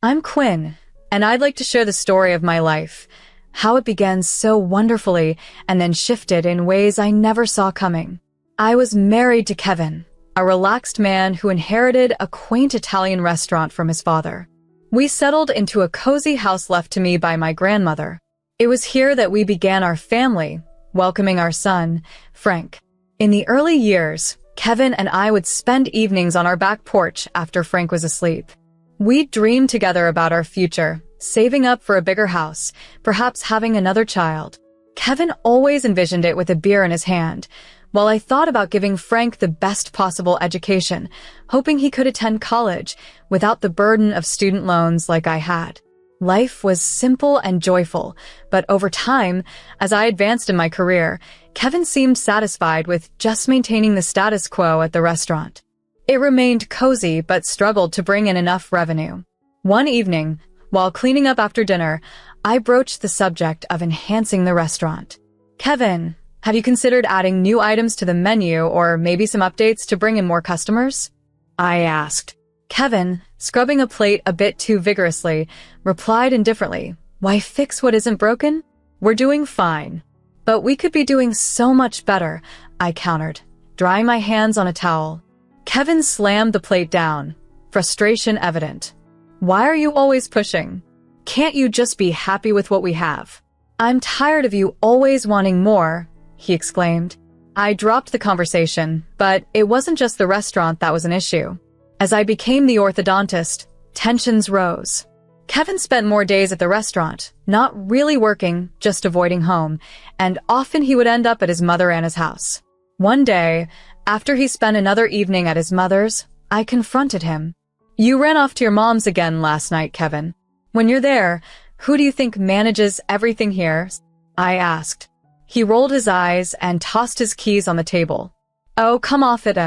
I'm Quinn, and I'd like to share the story of my life, how it began so wonderfully and then shifted in ways I never saw coming. I was married to Kevin, a relaxed man who inherited a quaint Italian restaurant from his father. We settled into a cozy house left to me by my grandmother. It was here that we began our family, welcoming our son, Frank. In the early years, Kevin and I would spend evenings on our back porch after Frank was asleep. We'd dream together about our future, saving up for a bigger house, perhaps having another child. Kevin always envisioned it with a beer in his hand, while I thought about giving Frank the best possible education, hoping he could attend college without the burden of student loans like I had. Life was simple and joyful, but over time, as I advanced in my career, Kevin seemed satisfied with just maintaining the status quo at the restaurant. It remained cozy but struggled to bring in enough revenue. One evening, while cleaning up after dinner, I broached the subject of enhancing the restaurant. "Kevin, have you considered adding new items to the menu or maybe some updates to bring in more customers?" I asked. Kevin, scrubbing a plate a bit too vigorously, replied indifferently, "Why fix what isn't broken? We're doing fine." "But we could be doing so much better," I countered, drying my hands on a towel. Kevin slammed the plate down, frustration evident. "Why are you always pushing? Can't you just be happy with what we have?" "I'm tired of you always wanting more," he exclaimed. I dropped the conversation, but it wasn't just the restaurant that was an issue. As I became the orthodontist, tensions rose. Kevin spent more days at the restaurant, not really working, just avoiding home, and often he would end up at his mother Anna's house. One day, after he spent another evening at his mother's, I confronted him. "You ran off to your mom's again last night, Kevin. When you're there, who do you think manages everything here?" I asked. He rolled his eyes and tossed his keys on the table. "Oh, come off it,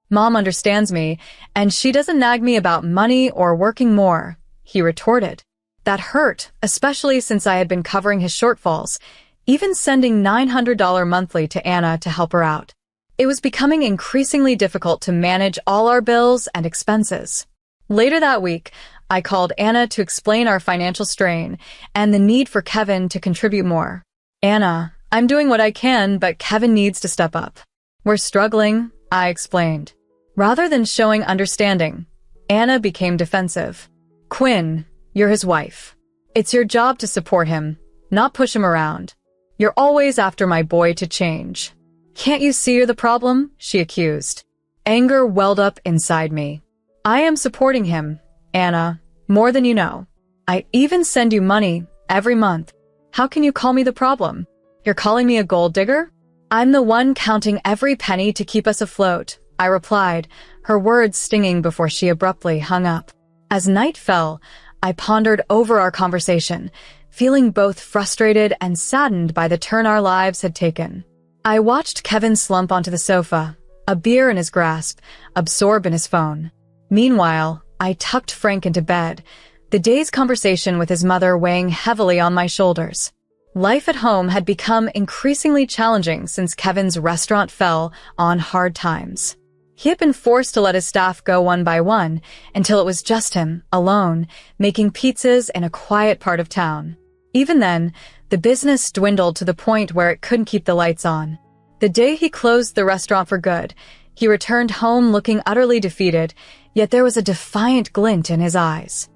Mom understands me, and she doesn't nag me about money or working more," he retorted. That hurt, especially since I had been covering his shortfalls, even sending $900 monthly to Anna to help her out. It was becoming increasingly difficult to manage all our bills and expenses. Later that week, I called Anna to explain our financial strain and the need for Kevin to contribute more. "Anna, I'm doing what I can, but Kevin needs to step up. We're struggling," I explained. Rather than showing understanding, Anna became defensive. "Quinn, you're his wife. It's your job to support him, not push him around. You're always after my boy to change. Can't you see you're the problem?" she accused. Anger welled up inside me. "I am supporting him, Anna, more than you know. I even send you money every month. How can you call me the problem? You're calling me a gold digger?" "I'm the one counting every penny to keep us afloat," I replied, her words stinging before she abruptly hung up. As night fell, I pondered over our conversation, feeling both frustrated and saddened by the turn our lives had taken. I watched Kevin slump onto the sofa, a beer in his grasp, absorbed in his phone. Meanwhile, I tucked Frank into bed, the day's conversation with his mother weighing heavily on my shoulders. Life at home had become increasingly challenging since Kevin's restaurant fell on hard times. He had been forced to let his staff go one by one until it was just him, alone, making pizzas in a quiet part of town. Even then, the business dwindled to the point where it couldn't keep the lights on. The day he closed the restaurant for good, he returned home looking utterly defeated, yet there was a defiant glint in his eyes.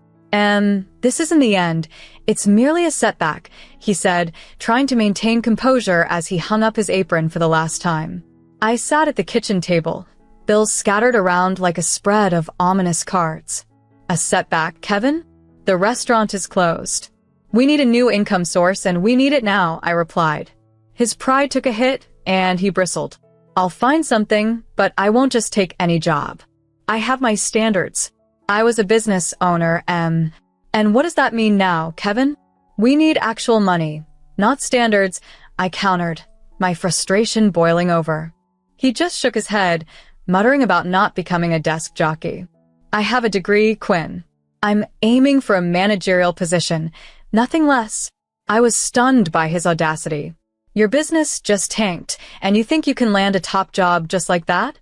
This isn't the end. It's merely a setback," he said, trying to maintain composure as he hung up his apron for the last time. I sat at the kitchen table, bills scattered around like a spread of ominous cards. "A setback, Kevin? The restaurant is closed. We need a new income source, and we need it now," I replied. His pride took a hit, and he bristled. "I'll find something, but I won't just take any job. I have my standards. I was a business owner, and what does that mean now, Kevin? We need actual money, not standards," I countered, my frustration boiling over. He just shook his head, muttering about not becoming a desk jockey. "I have a degree, Quinn. I'm aiming for a managerial position, nothing less." I was stunned by his audacity. "Your business just tanked, and you think you can land a top job just like that?"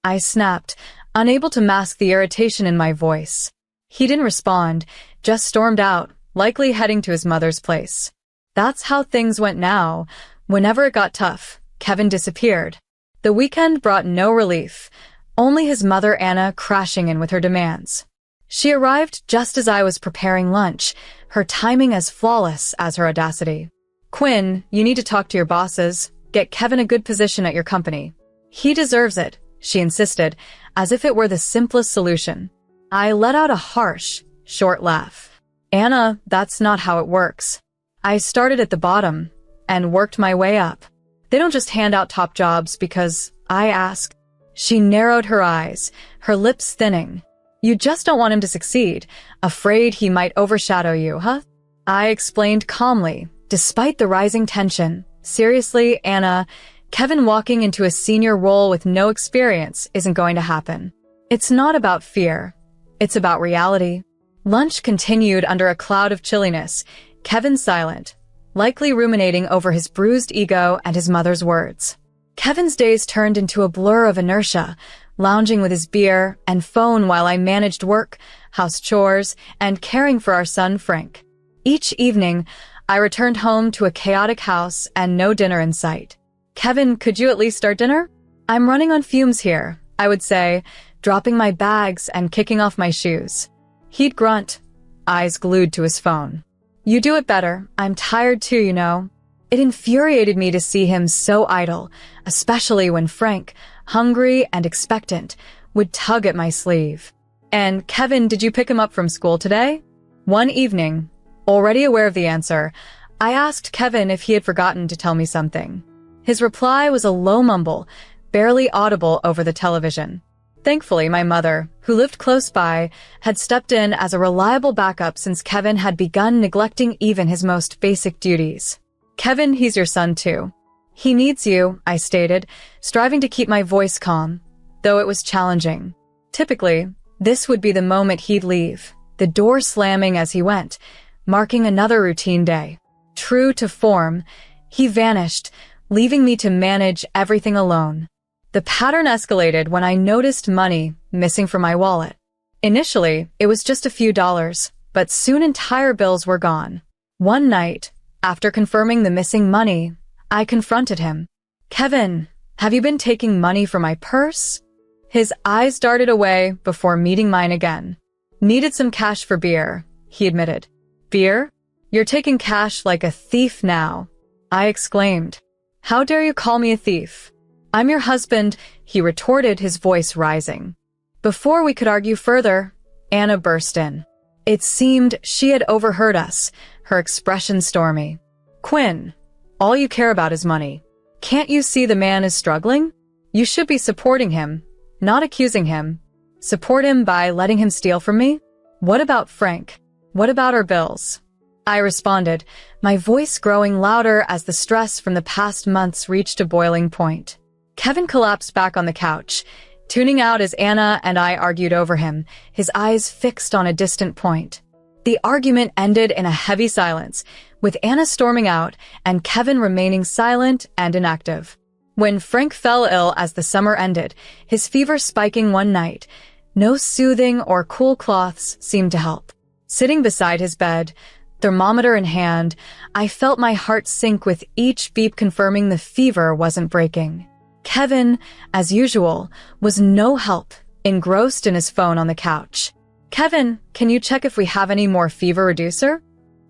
I snapped, unable to mask the irritation in my voice. He didn't respond, just stormed out, likely heading to his mother's place. That's how things went now. Whenever it got tough, Kevin disappeared. The weekend brought no relief, only his mother Anna crashing in with her demands. She arrived just as I was preparing lunch, her timing as flawless as her audacity. "Quinn, you need to talk to your bosses. Get Kevin a good position at your company." "He deserves it," she insisted, as if it were the simplest solution. I let out a harsh, short laugh. "Anna, that's not how it works. I started at the bottom and worked my way up. They don't just hand out top jobs because I ask." She narrowed her eyes, her lips thinning. "You just don't want him to succeed, afraid he might overshadow you, huh?" I explained calmly, despite the rising tension. "Seriously, Anna, Kevin walking into a senior role with no experience isn't going to happen. It's not about fear. It's about reality." Lunch continued under a cloud of chilliness, Kevin silent, likely ruminating over his bruised ego and his mother's words. Kevin's days turned into a blur of inertia, lounging with his beer and phone while I managed work, house chores, and caring for our son Frank. Each evening, I returned home to a chaotic house and no dinner in sight. "Kevin, could you at least start dinner?" "I'm running on fumes here," I would say, dropping my bags and kicking off my shoes. He'd grunt, eyes glued to his phone. "You do it better. I'm tired too, you know." It infuriated me to see him so idle, especially when Frank, hungry and expectant, would tug at my sleeve. "And Kevin, did you pick him up from school today?" One evening, already aware of the answer, I asked Kevin if he had forgotten to tell me something. His reply was a low mumble, barely audible over the television. Thankfully, my mother, who lived close by, had stepped in as a reliable backup since Kevin had begun neglecting even his most basic duties. "Kevin, he's your son too. He needs you," I stated, striving to keep my voice calm, though it was challenging. Typically, this would be the moment he'd leave, the door slamming as he went, marking another routine day. True to form, he vanished, leaving me to manage everything alone. The pattern escalated when I noticed money missing from my wallet. Initially, it was just a few dollars, but soon entire bills were gone. One night, after confirming the missing money, I confronted him. "Kevin, have you been taking money from my purse?" His eyes darted away before meeting mine again. "Needed some cash for beer," he admitted. "Beer? You're taking cash like a thief now," I exclaimed. "How dare you call me a thief?" "I'm your husband," he retorted, his voice rising. Before we could argue further, Anna burst in. It seemed she had overheard us, her expression stormy. "Quinn, all you care about is money. Can't you see the man is struggling? You should be supporting him, not accusing him. Support him by letting him steal from me? What about Frank? What about our bills?" I responded, my voice growing louder as the stress from the past months reached a boiling point. Kevin collapsed back on the couch, tuning out as Anna and I argued over him, his eyes fixed on a distant point. The argument ended in a heavy silence, with Anna storming out and Kevin remaining silent and inactive. When Frank fell ill as the summer ended, his fever spiking one night, no soothing or cool cloths seemed to help. Sitting beside his bed, thermometer in hand, I felt my heart sink with each beep confirming the fever wasn't breaking. Kevin, as usual, was no help, engrossed in his phone on the couch. "Kevin, can you check if we have any more fever reducer?"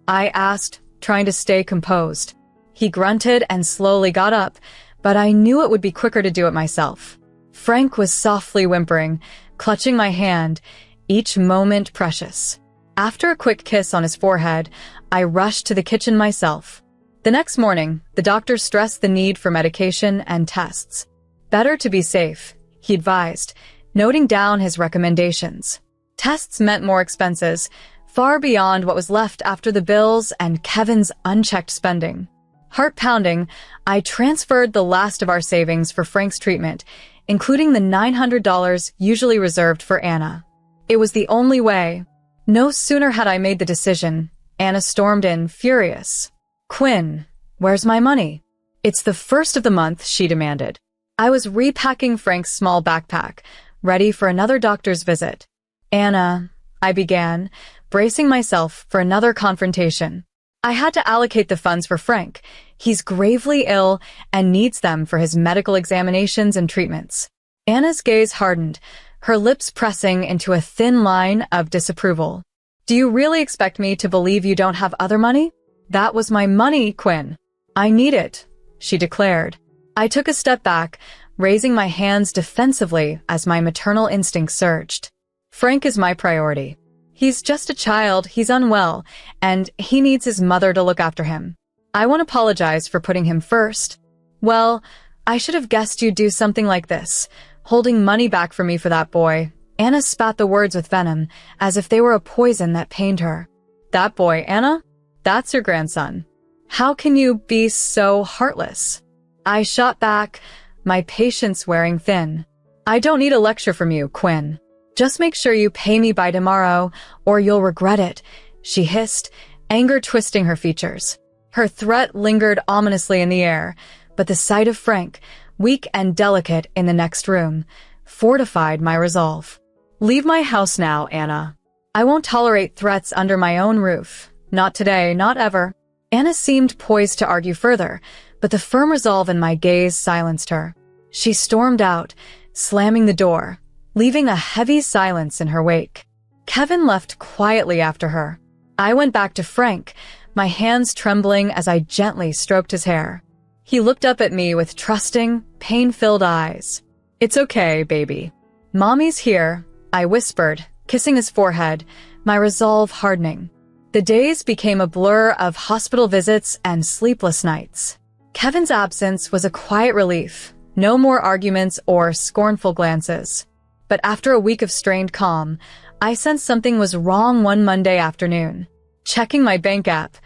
I asked, trying to stay composed. He grunted and slowly got up, but I knew it would be quicker to do it myself. Frank was softly whimpering, clutching my hand, each moment precious. After a quick kiss on his forehead, I rushed to the kitchen myself. The next morning, the doctor stressed the need for medication and tests. "Better to be safe," he advised, noting down his recommendations. Tests meant more expenses, far beyond what was left after the bills and Kevin's unchecked spending. Heart pounding, I transferred the last of our savings for Frank's treatment, including the $900 usually reserved for Anna. It was the only way. No sooner had I made the decision, Anna stormed in, furious. "Quinn, where's my money?" "It's the first of the month," she demanded. I was repacking Frank's small backpack, ready for another doctor's visit. "Anna," I began, bracing myself for another confrontation. I had to allocate the funds for Frank. He's gravely ill and needs them for his medical examinations and treatments. Anna's gaze hardened, her lips pressing into a thin line of disapproval. Do you really expect me to believe you don't have other money? That was my money, Quinn. I need it, she declared. I took a step back, raising my hands defensively as my maternal instinct surged. Frank is my priority. He's just a child, he's unwell, and he needs his mother to look after him. I won't apologize for putting him first. Well, I should have guessed you'd do something like this, holding money back for me for that boy. Anna spat the words with venom, as if they were a poison that pained her. That boy, Anna? That's your grandson. How can you be so heartless? I shot back, my patience wearing thin. I don't need a lecture from you, Quinn. Just make sure you pay me by tomorrow, or you'll regret it, she hissed, anger twisting her features. Her threat lingered ominously in the air, but the sight of Frank, weak and delicate in the next room, fortified my resolve. Leave my house now, Anna. I won't tolerate threats under my own roof. Not today, not ever. Anna seemed poised to argue further, but the firm resolve in my gaze silenced her. She stormed out, slamming the door, leaving a heavy silence in her wake. Kevin left quietly after her. I went back to Frank, my hands trembling as I gently stroked his hair. He looked up at me with trusting, pain-filled eyes. It's okay, baby. Mommy's here, I whispered, kissing his forehead, my resolve hardening. The days became a blur of hospital visits and sleepless nights. Kevin's absence was a quiet relief, no more arguments or scornful glances. But after a week of strained calm, I sensed something was wrong one Monday afternoon. Checking my bank app,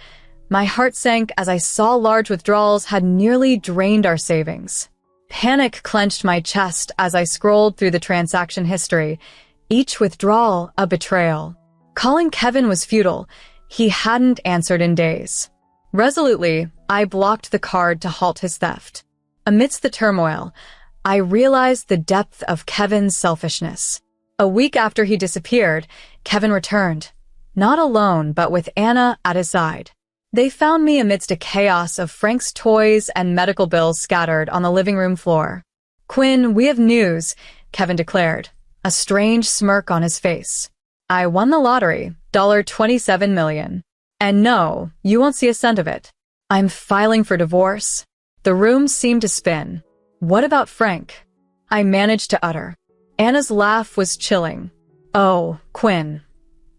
my heart sank as I saw large withdrawals had nearly drained our savings. Panic clenched my chest as I scrolled through the transaction history, each withdrawal a betrayal. Calling Kevin was futile. He hadn't answered in days. Resolutely, I blocked the card to halt his theft. Amidst the turmoil, I realized the depth of Kevin's selfishness. A week after he disappeared, Kevin returned, not alone but with Anna at his side. They found me amidst a chaos of Frank's toys and medical bills scattered on the living room floor. Quinn, we have news, Kevin declared, a strange smirk on his face. I won the lottery, $27 million. And no, you won't see a cent of it. I'm filing for divorce. The room seemed to spin. What about Frank? I managed to utter. Anna's laugh was chilling. Oh, Quinn.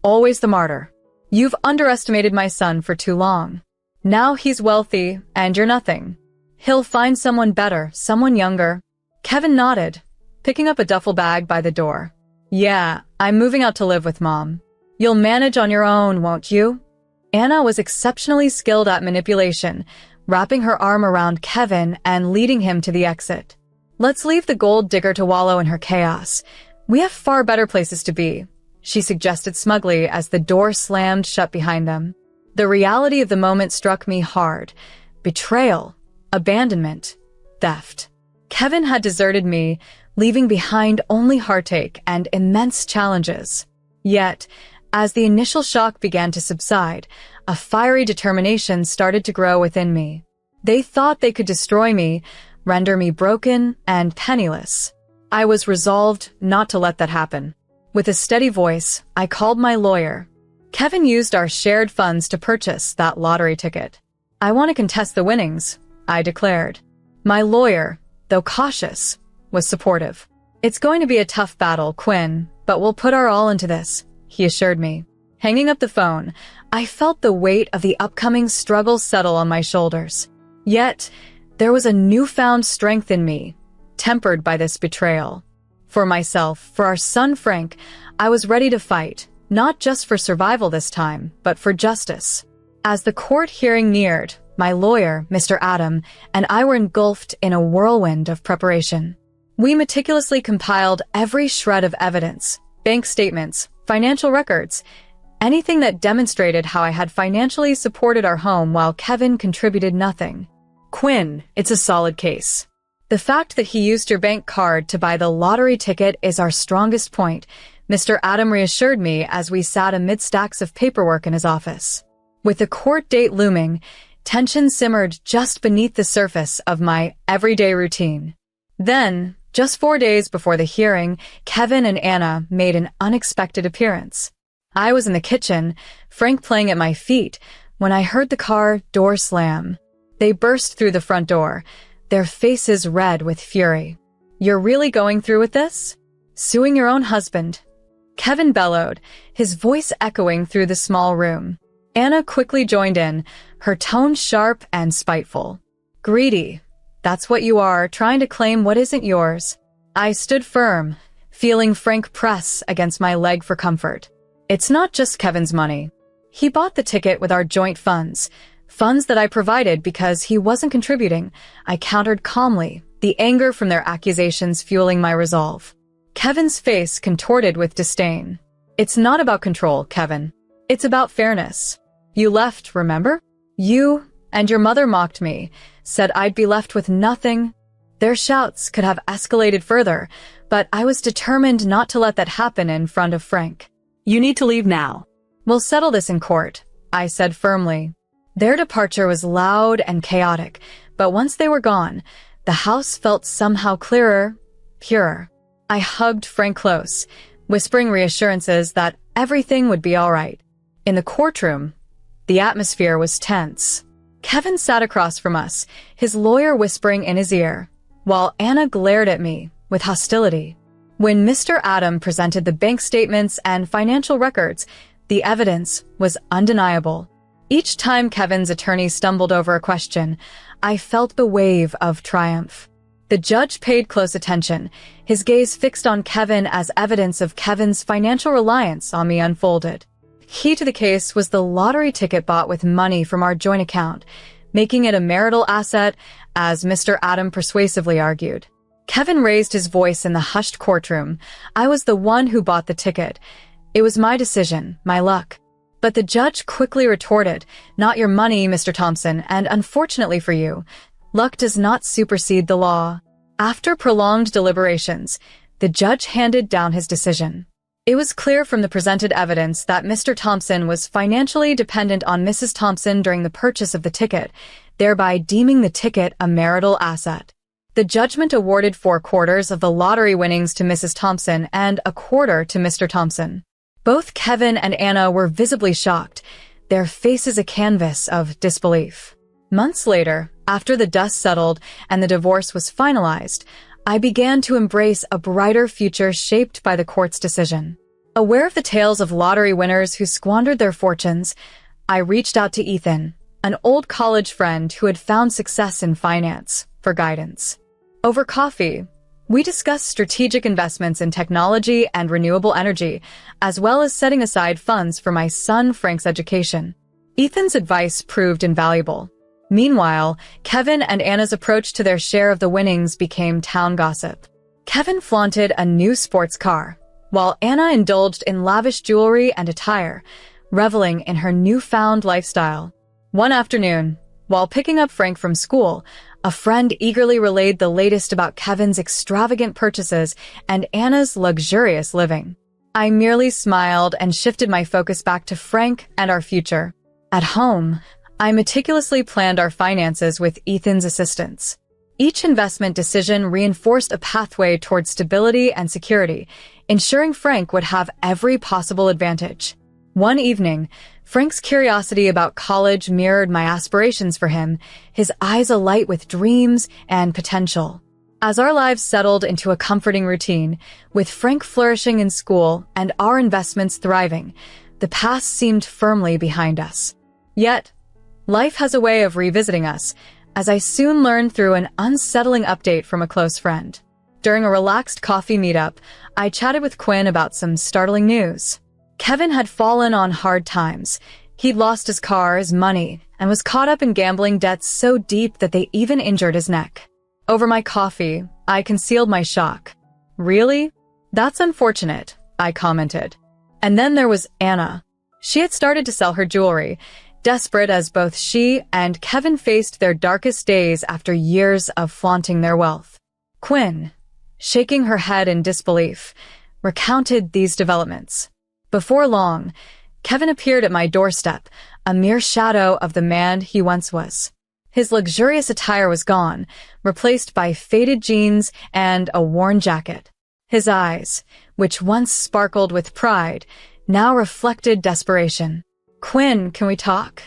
Always the martyr. You've underestimated my son for too long. Now he's wealthy, and you're nothing. He'll find someone better, someone younger. Kevin nodded, picking up a duffel bag by the door. Yeah, I'm moving out to live with Mom. You'll manage on your own, won't you? Anna was exceptionally skilled at manipulation, wrapping her arm around Kevin and leading him to the exit. Let's leave the gold digger to wallow in her chaos. We have far better places to be, she suggested smugly as the door slammed shut behind them. The reality of the moment struck me hard. Betrayal, abandonment, theft. Kevin had deserted me, leaving behind only heartache and immense challenges. Yet, as the initial shock began to subside, a fiery determination started to grow within me. They thought they could destroy me, render me broken and penniless. I was resolved not to let that happen. With a steady voice, I called my lawyer. Kevin used our shared funds to purchase that lottery ticket. I want to contest the winnings, I declared. My lawyer, though cautious, was supportive. It's going to be a tough battle, Quinn, but we'll put our all into this, he assured me. Hanging up the phone, I felt the weight of the upcoming struggle settle on my shoulders. Yet, there was a newfound strength in me, tempered by this betrayal. For myself, for our son Frank, I was ready to fight, not just for survival this time, but for justice. As the court hearing neared, my lawyer, Mr. Adam, and I were engulfed in a whirlwind of preparation. We meticulously compiled every shred of evidence, bank statements, financial records, anything that demonstrated how I had financially supported our home while Kevin contributed nothing. Quinn, it's a solid case. The fact that he used your bank card to buy the lottery ticket is our strongest point, Mr. Adam reassured me as we sat amid stacks of paperwork in his office. With the court date looming, tension simmered just beneath the surface of my everyday routine. Then, just 4 days before the hearing, Kevin and Anna made an unexpected appearance. I was in the kitchen, Frank playing at my feet, when I heard the car door slam. They burst through the front door, their faces red with fury. "You're really going through with this? Suing your own husband?" Kevin bellowed, his voice echoing through the small room. Anna quickly joined in, her tone sharp and spiteful. "Greedy. That's what you are, trying to claim what isn't yours." I stood firm, feeling Frank press against my leg for comfort. "It's not just Kevin's money. He bought the ticket with our joint funds that I provided because he wasn't contributing," I countered calmly, the anger from their accusations fueling my resolve. Kevin's face contorted with disdain. "It's not about control, Kevin. It's about fairness. You left, remember? You and your mother mocked me, said I'd be left with nothing." Their shouts could have escalated further, but I was determined not to let that happen in front of Frank. "You need to leave now." "We'll settle this in court," I said firmly. Their departure was loud and chaotic, but once they were gone, the house felt somehow clearer, purer. I hugged Frank close, whispering reassurances that everything would be all right. In the courtroom, the atmosphere was tense. Kevin sat across from us, his lawyer whispering in his ear, while Anna glared at me with hostility. When Mr. Adam presented the bank statements and financial records, the evidence was undeniable. Each time Kevin's attorney stumbled over a question, I felt the wave of triumph. The judge paid close attention, his gaze fixed on Kevin as evidence of Kevin's financial reliance on me unfolded. Key to the case was the lottery ticket bought with money from our joint account, making it a marital asset, as Mr. Adam persuasively argued. Kevin raised his voice in the hushed courtroom. "I was the one who bought the ticket. It was my decision, my luck." But the judge quickly retorted, "Not your money, Mr. Thompson, and unfortunately for you, luck does not supersede the law." After prolonged deliberations, the judge handed down his decision. It was clear from the presented evidence that Mr. Thompson was financially dependent on Mrs. Thompson during the purchase of the ticket, thereby deeming the ticket a marital asset. The judgment awarded 4/4 of the lottery winnings to Mrs. Thompson and 1/4 to Mr. Thompson. Both Kevin and Anna were visibly shocked, their faces a canvas of disbelief. Months later, after the dust settled and the divorce was finalized, I began to embrace a brighter future shaped by the court's decision. Aware of the tales of lottery winners who squandered their fortunes, I reached out to Ethan, an old college friend who had found success in finance, for guidance. Over coffee, we discussed strategic investments in technology and renewable energy, as well as setting aside funds for my son Frank's education. Ethan's advice proved invaluable. Meanwhile, Kevin and Anna's approach to their share of the winnings became town gossip. Kevin flaunted a new sports car, while Anna indulged in lavish jewelry and attire, reveling in her newfound lifestyle. One afternoon, while picking up Frank from school, a friend eagerly relayed the latest about Kevin's extravagant purchases and Anna's luxurious living. I merely smiled and shifted my focus back to Frank and our future. At home, I meticulously planned our finances with Ethan's assistance. Each investment decision reinforced a pathway toward stability and security, ensuring Frank would have every possible advantage. One evening, Frank's curiosity about college mirrored my aspirations for him, his eyes alight with dreams and potential. As our lives settled into a comforting routine, with Frank flourishing in school and our investments thriving, the past seemed firmly behind us. Yet, life has a way of revisiting us, as I soon learned through an unsettling update from a close friend. During a relaxed coffee meetup, I chatted with Quinn about some startling news. Kevin had fallen on hard times. He'd lost his car, his money, and was caught up in gambling debts so deep that they even injured his neck. Over my coffee, I concealed my shock. "Really? That's unfortunate," I commented. And then there was Anna. She had started to sell her jewelry, desperate as both she and Kevin faced their darkest days after years of flaunting their wealth. Quinn, shaking her head in disbelief, recounted these developments. Before long, Kevin appeared at my doorstep, a mere shadow of the man he once was. His luxurious attire was gone, replaced by faded jeans and a worn jacket. His eyes, which once sparkled with pride, now reflected desperation. "Quinn, can we talk?"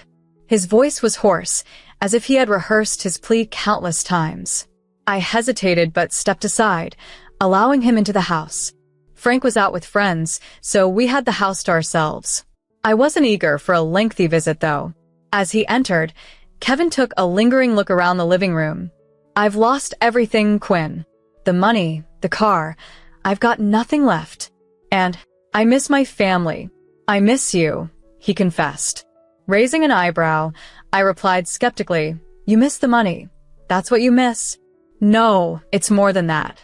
His voice was hoarse, as if he had rehearsed his plea countless times. I hesitated but stepped aside, allowing him into the house. Frank was out with friends, so we had the house to ourselves. I wasn't eager for a lengthy visit, though. As he entered, Kevin took a lingering look around the living room. "I've lost everything, Quinn. The money, the car. I've got nothing left. And I miss my family. I miss you," he confessed. Raising an eyebrow, I replied skeptically, "You miss the money. That's what you miss." "No, it's more than that.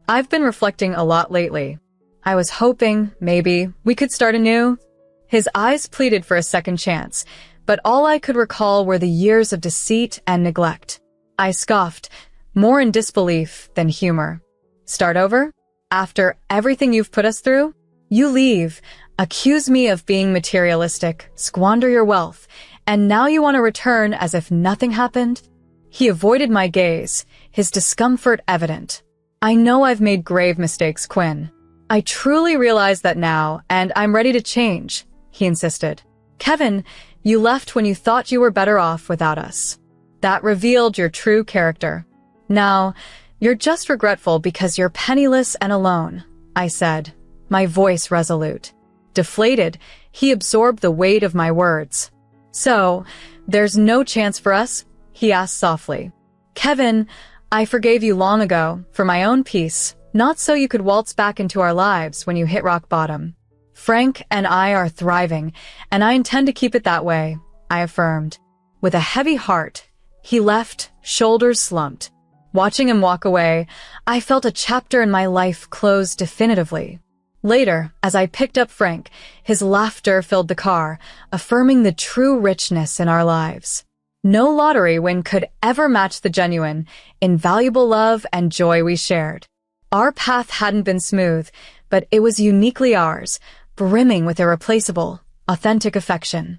I've been reflecting a lot lately. I was hoping, maybe, we could start anew." His eyes pleaded for a second chance, but all I could recall were the years of deceit and neglect. I scoffed, more in disbelief than humor. "Start over? After everything you've put us through? You leave, accuse me of being materialistic, squander your wealth, and now you want to return as if nothing happened?" He avoided my gaze, his discomfort evident. "I know I've made grave mistakes, Quinn. I truly realize that now, and I'm ready to change," he insisted. "Kevin, you left when you thought you were better off without us. That revealed your true character. Now, you're just regretful because you're penniless and alone," I said, my voice resolute. Deflated, he absorbed the weight of my words. "So, there's no chance for us?" he asked softly. "Kevin, I forgave you long ago, for my own peace, not so you could waltz back into our lives when you hit rock bottom. Frank and I are thriving, and I intend to keep it that way," I affirmed. With a heavy heart, he left, shoulders slumped. Watching him walk away, I felt a chapter in my life close definitively. Later, as I picked up Frank, his laughter filled the car, affirming the true richness in our lives. No lottery win could ever match the genuine, invaluable love and joy we shared. Our path hadn't been smooth, but it was uniquely ours, brimming with irreplaceable, authentic affection.